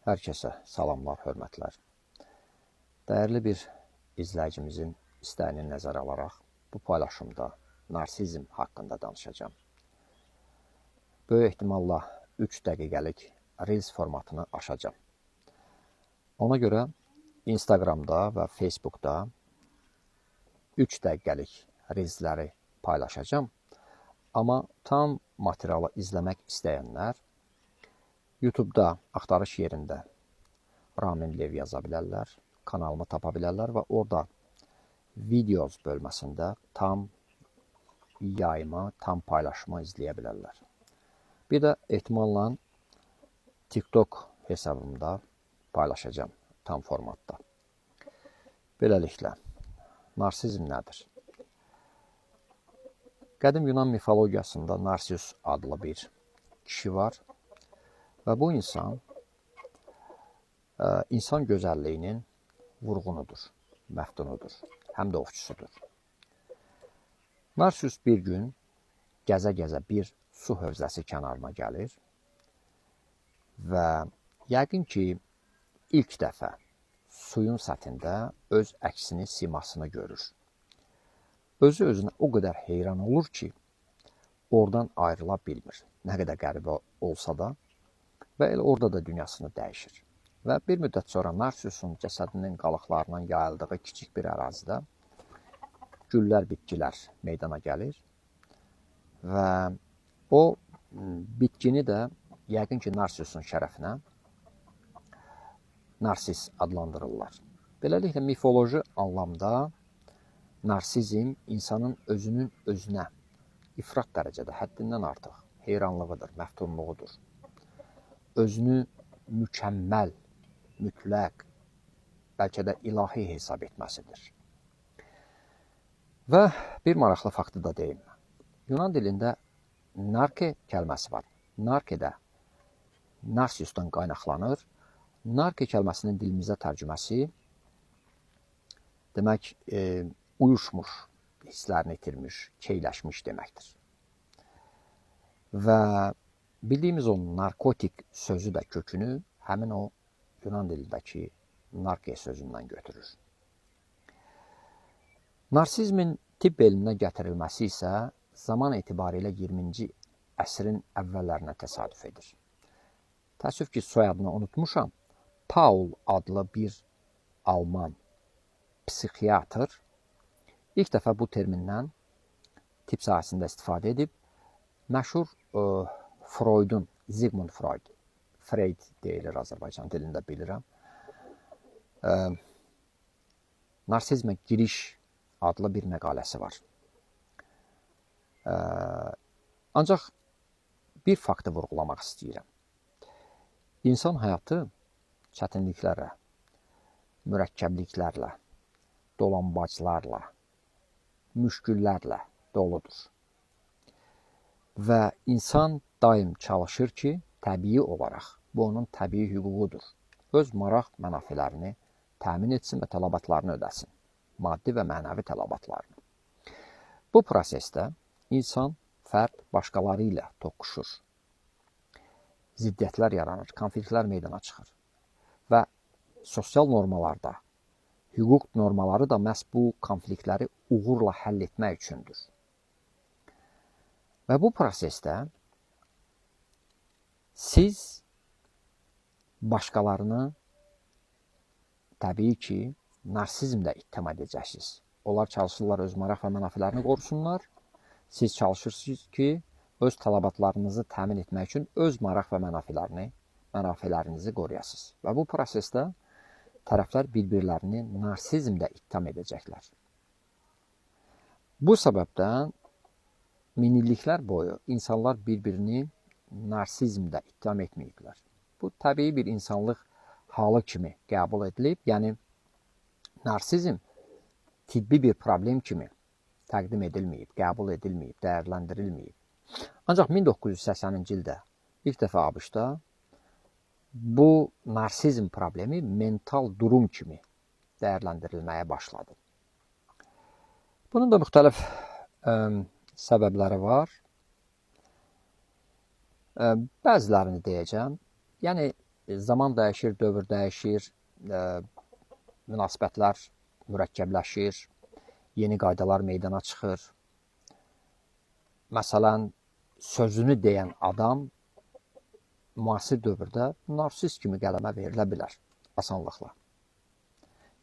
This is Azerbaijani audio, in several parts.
Hər kəsə salamlar, hörmətlər. Dəyərli bir izləyicimizin istəyini nəzərə alaraq bu paylaşımda narsizm haqqında danışacağım. Böyük ehtimalla 3 dəqiqəlik Reels formatını aşacağım. Ona görə Instagramda və Facebookda 3 dəqiqəlik Reelsləri paylaşacağım. Amma tam materialı izləmək istəyənlər YouTube'da axtarış yerində Ramin Lev yaza bilərlər, kanalımı tapa bilərlər və orada videos bölməsində tam yayımı, tam paylaşımı izləyə bilərlər. Bir də ehtimalla TikTok hesabımda paylaşacağım tam formatda. Beləliklə, narsizm nədir? Qədim Yunan mifologiyasında Narsisus adlı bir kişi var. Və bu insan gözəlliyinin vurğunudur, məftunudur, həm də ovçusudur. Narsisus bir gün gəzə-gəzə bir su hövzəsi kənarına gəlir və yəqin ki, ilk dəfə suyun səthində öz əksini, simasını görür. Özü özünə o qədər heyran olur ki, oradan ayrıla bilmir. Nə qədər qəribə olsa da, və elə orada da dünyasını dəyişir. Və bir müddət sonra Narsisus'un cəsədinin qalıqlarından yayıldığı kiçik bir ərazidə güllər, bitkilər meydana gəlir və o bitkini də yəqin ki, Narsisus'un şərəfinə Narsis adlandırırlar. Beləliklə, mifoloji anlamda narsizm insanın özünün özünə ifrat dərəcədə, həddindən artıq heyranlığıdır, məftunluğudur. Özünü mükəmməl, mütləq, bəlkə də ilahi hesab etməsidir. Və bir maraqlı faktı da deyim. Yunan dilində narke kəlməsi var. Narke də Narsisus'dan qaynaqlanır. Narke kəlməsinin dilimizə tərcüməsi demək, uyuşmuş, hisslərini itirmiş, keyləşmiş deməkdir. Və bildiyimiz o narkotik sözü də kökünü həmin o Yunan dilindəki narke sözündən götürür. Narsizmin tibb elminə gətirilməsi isə zaman etibarilə 20-ci əsrin əvvəllərinə təsadüf edir. Təəssüf ki, soyadını unutmuşam. Paul adlı bir Alman psixiatr ilk dəfə bu termindən tibb sahəsində istifadə edib, məşhur Freudun, Sigmund Freud deyilir Azərbaycan dilində bilirəm. Narsizmə giriş adlı bir məqaləsi var. Ancaq bir faktı vurğulamaq istəyirəm. İnsan həyatı çətinliklərlə, mürəkkəbliklərlə, dolambaclarla, müşküllərlə doludur. Və insan daim çalışır ki, təbii olaraq, bu onun təbii hüququdur. Öz maraq mənafilərini təmin etsin və tələbatlarını ödəsin. Maddi və mənəvi tələbatlarını. Bu prosesdə insan, fərd başqaları ilə toqquşur. Ziddiyyətlər yaranır, konfliktlər meydana çıxır. Və sosial normalarda, hüquq normaları da məhz bu konfliktləri uğurla həll etmək üçündür. Və bu prosesdə siz başqalarını təbii ki, narsizmlə ittiham edəcəksiniz. Onlar çalışırlar öz maraq və mənafilərini qorusunlar. Siz çalışırsınız ki, öz tələbatlarınızı təmin etmək üçün öz maraq və mənafilərinizi qoruyasınız. Və bu prosesdə tərəflər bir-birlərini narsizmlə ittiham edəcəklər. Bu səbəbdən minilliklər boyu insanlar bir-birini narsizmlə ittiham etməyiblər. Bu, təbii bir insanlıq halı kimi qəbul edilib. Yəni, narsizm tibbi bir problem kimi təqdim edilməyib, qəbul edilməyib, dəyərləndirilməyib. Ancaq 1980-ci ildə ilk dəfə ABŞ-da bu narsizm problemi mental durum kimi dəyərləndirilməyə başladı. Bunun da müxtəlif səbəbləri var. Bəzilərini deyəcəm. Yəni, zaman dəyişir, dövr dəyişir, münasibətlər mürəkkəbləşir, yeni qaydalar meydana çıxır. Məsələn, sözünü deyən adam müasir dövrdə narsist kimi qələmə verilə bilər asanlıqla.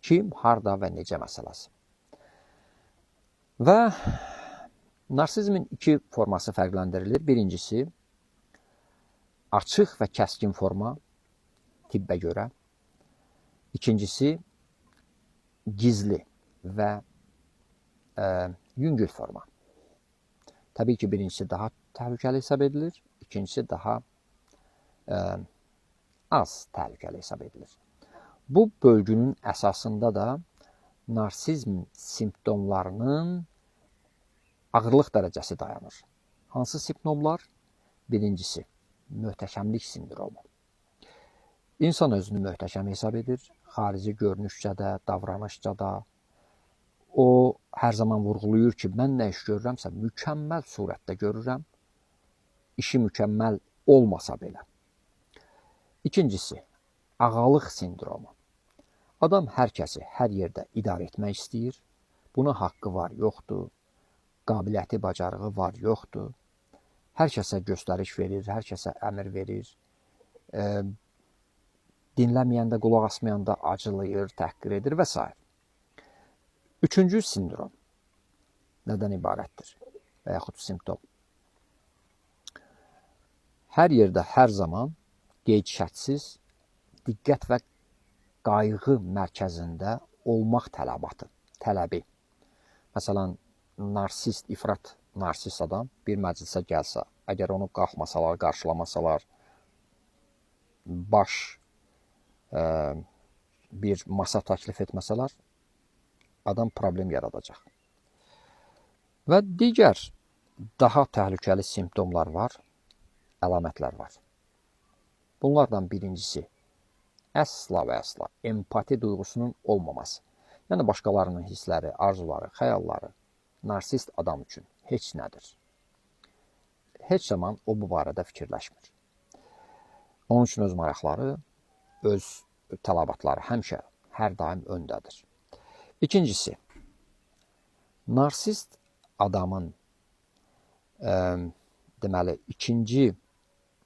Kim, harda və necə məsələsi. Və narsizmin iki forması fərqləndirilir. Birincisi, açıq və kəskin forma tibbə görə. İkincisi, gizli və yüngül forma. Təbii ki, birincisi daha təhlükəli hesab edilir, ikincisi daha az təhlükəli hesab edilir. Bu bölgünün əsasında da narsizm simptomlarının ağırlıq dərəcəsi dayanır. Hansı simptomlar? Birincisi, möhtəşəmlik sindromu. İnsan özünü möhtəşəm hesab edir, xarici görünüşcə də, davranışca da. O, hər zaman vurğulayır ki, mən nə iş görürəmsə, mükəmməl surətdə görürəm, işi mükəmməl olmasa belə. İkincisi, ağalıq sindromu. Adam hər kəsi hər yerdə idarə etmək istəyir. Buna haqqı var, yoxdur. Qabiliyyəti, bacarığı var, yoxdur. Hər kəsə göstəriş verir, hər kəsə əmr verir. Dinləməyəndə, qulaq asmayanda acılayır, təhqir edir və s. Üçüncü sindrom nədən ibarətdir və yaxud simptom? Hər yerdə, hər zaman qeyd-şərtsiz diqqət və qayğı mərkəzində olmaq tələbi. Məsələn, narsist, ifrat narsist adam bir məclisə gəlsə, əgər onu qalxmasalar, qarşılamasalar, bir masa təklif etməsələr, adam problem yaradacaq. Və digər daha təhlükəli simptomlar var, əlamətlər var. Bunlardan birincisi, əsla və əsla empati duyğusunun olmaması. Yəni, başqalarının hissləri, arzuları, xəyalları narsist adam üçün heç nədir. Heç zaman o bu barədə fikirləşmir. Onun üçün öz maraqları, öz tələbatları həmişə, hər daim öndədir. İkincisi, narsist adamın deməli, ikinci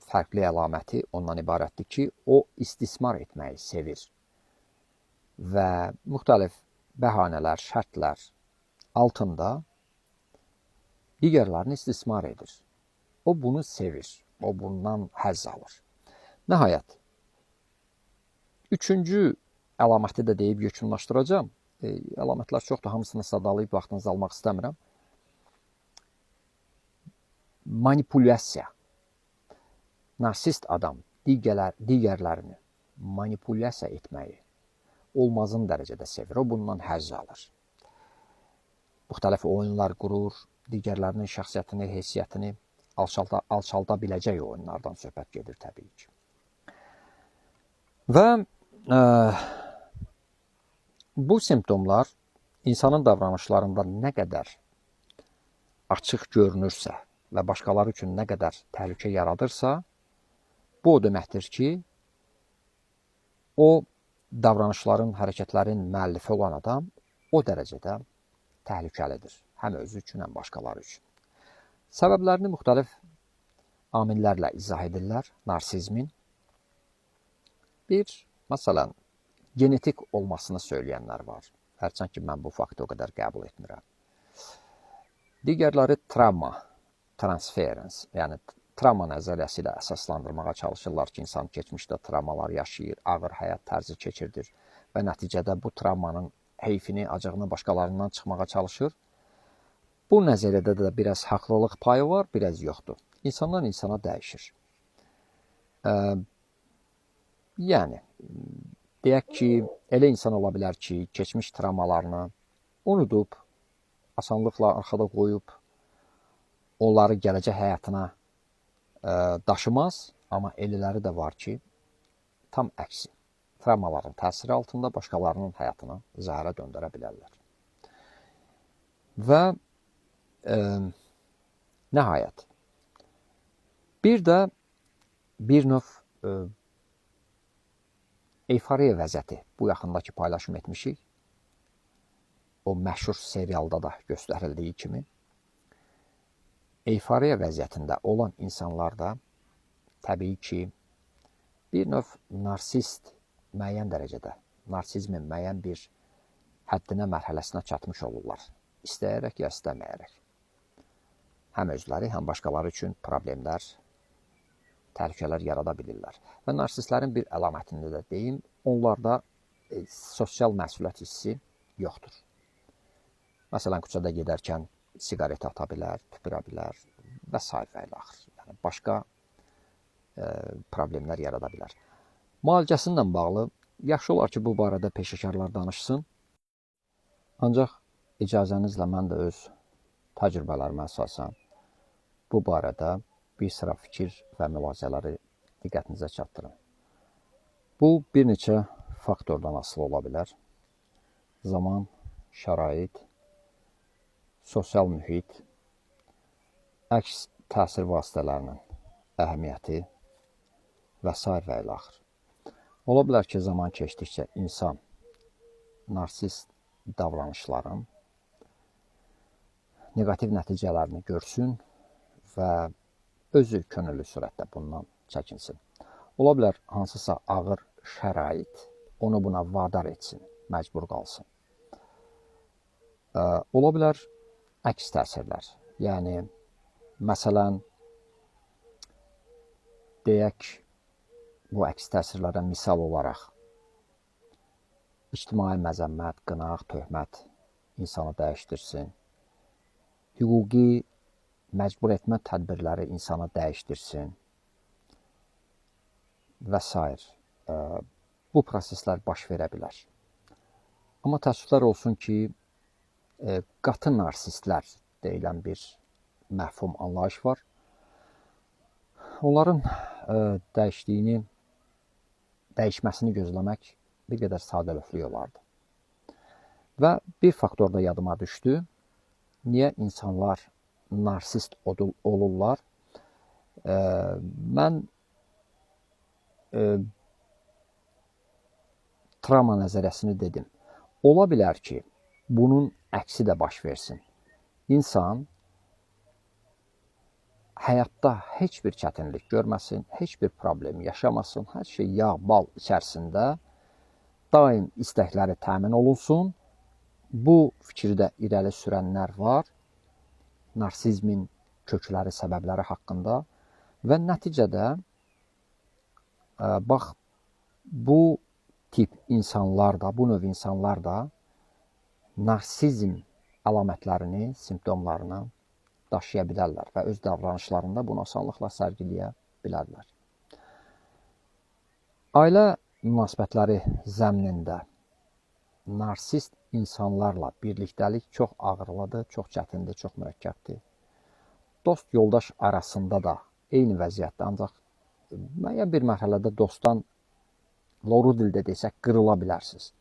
fərqli əlaməti ondan ibarətdir ki, o istismar etməyi sevir və müxtəlif bəhanələr, şərtlər altında digərlərini istismar edir. O bunu sevir, o bundan həzz alır. Nəhayət, üçüncü əlaməti də deyib yekunlaşdıracağım. Əlamətlər çoxdur, hamısını sadalayıb vaxtınızı almaq istəmirəm. Manipulyasiya. Narsist adam digərlərini manipulyasiya etməyi olmazın dərəcədə sevir. O bundan həzz alır. Müxtəlif oyunlar qurur, digərlərinin şəxsiyyətini, heysiyyətini alçalda biləcək oyunlardan söhbət gedir təbii ki. Və bu simptomlar insanın davranışlarında nə qədər açıq görünürsə və başqaları üçün nə qədər təhlükə yaradırsa, bu o deməkdir ki, o davranışların, hərəkətlərin müəllifi olan adam o dərəcədə təhlükəlidir. Həm özü üçün, həm başqaları üçün. Səbəblərini müxtəlif amillərlə izah edirlər narsizmin. Bir, məsələn, genetik olmasını söyləyənlər var. Hərçənd ki, mən bu faktı o qədər qəbul etmirəm. Digərləri travma, transference, yəni travma nəzəriyyəsi ilə əsaslandırmağa çalışırlar ki, insan keçmişdə travmalar yaşayır, ağır həyat tərzi keçirdir və nəticədə bu travmanın heyfini, acığını başqalarından çıxmağa çalışır. Bu nəzəriyyədə də biraz haqlılıq payı var, biraz yoxdur. İnsandan insana dəyişir. Yəni, deyək ki, elə insan ola bilər ki, keçmiş travmalarını unudub, asanlıqla arxada qoyub, onları gələcək həyatına daşımaz, amma elələri də var ki, tam əksi. Travmaların təsiri altında başqalarının həyatını zəhərə döndərə bilərlər. Və nəhayət, bir də bir növ Eyfariya vəziyyəti bu yaxındakı paylaşım etmişik. O məşhur serialda da göstərildiyi kimi. Eyfariya vəziyyətində olan insanlarda təbii ki, bir növ narsist müəyyən dərəcədə, narsizmin müəyyən bir həddinə, mərhələsinə çatmış olurlar. İstəyərək ya istəməyərək. Həm özləri, həm başqaları üçün problemlər, təhlükələr yarada bilirlər. Və narsistlərin bir əlamətini də deyim, onlarda sosial məsuliyyət hissi yoxdur. Məsələn, küçədə gedərkən siqaret ata bilər, tüpürə bilər və s. və ilə axır. Yəni, başqa problemlər yarada bilər. Müalicəsinlə bağlı yaxşı olar ki, bu barədə peşəkarlar danışsın. Ancaq icazənizlə mən də öz təcrübələrimə əsasən bu barədə bir sıra fikir və mülahizələri diqqətinizə çatdırım. Bu, bir neçə faktordan asılı ola bilər. Zaman, şərait, sosial mühit, əks təsir vasitələrinin əhəmiyyəti və s. və ilə axır. Ola bilər ki, zaman keçdikcə insan narsist davranışların negativ nəticələrini görsün və özü könüllü sürətdə bundan çəkinsin. Ola bilər hansısa ağır şərait onu buna vadar etsin, məcbur qalsın. Ola bilər əks təsirlər. Yəni, məsələn, deyək, bu əks təsirlərə misal olaraq ictimai məzəmmət, qınaq, töhmət insanı dəyişdirsin. Hüquqi məcbur etmə tədbirləri insanı dəyişdirsin və s. Bu proseslər baş verə bilər. Amma təəssüflər olsun ki, qatı narsistlər deyilən bir məhfum anlayış var. Onların dəyişməsini gözləmək bir qədər sadəlövhlük olardı. Və bir faktor da yadıma düşdü. Niyə insanlar narsist olurlar? Mən travma nəzəriyyəsini dedim. Ola bilər ki, bunun əksi də baş versin. İnsan həyatda heç bir çətinlik görməsin, heç bir problem yaşamasın, hər şey yağ, bal içərisində daim istəkləri təmin olunsun. Bu fikirdə irəli sürənlər var, narsizmin kökləri, səbəbləri haqqında və nəticədə bax, bu tip insanlar da, bu növ insanlar da narsizm əlamətlərini, simptomlarını daşıya bilərlər və öz davranışlarında bunu asanlıqla sərgiləyə bilərlər. Ailə münasibətləri zəminində narsist insanlarla birlikdəlik çox ağırlıdır, çox çətindir, çox mürəkkəbdir. Dost yoldaş arasında da eyni vəziyyətdə, ancaq müəyyən bir mərhələdə dostdan loru dildə desək qırıla bilərsiniz.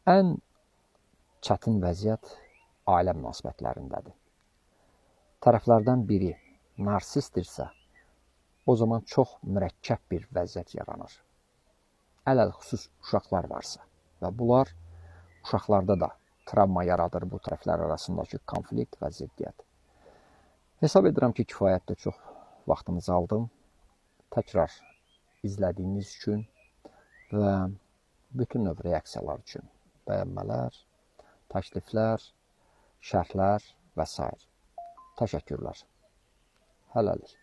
Ən çətin vəziyyət ailə münasibətlərindədir. Tərəflərdən biri narsistdirsə, o zaman çox mürəkkəb bir vəziyyət yaranır. Ələlxüsus uşaqlar varsa və bunlar uşaqlarda da travma yaradır bu tərəflər arasındakı konflikt və ziddiyyət. Hesab edirəm ki, kifayətlə çox vaxtınızı aldım. Təkrar izlədiyiniz üçün və bütün növ reaksiyalar üçün bəyənmələr, təkliflər, şərhlər və s. Təşəkkürlər. Hələlik.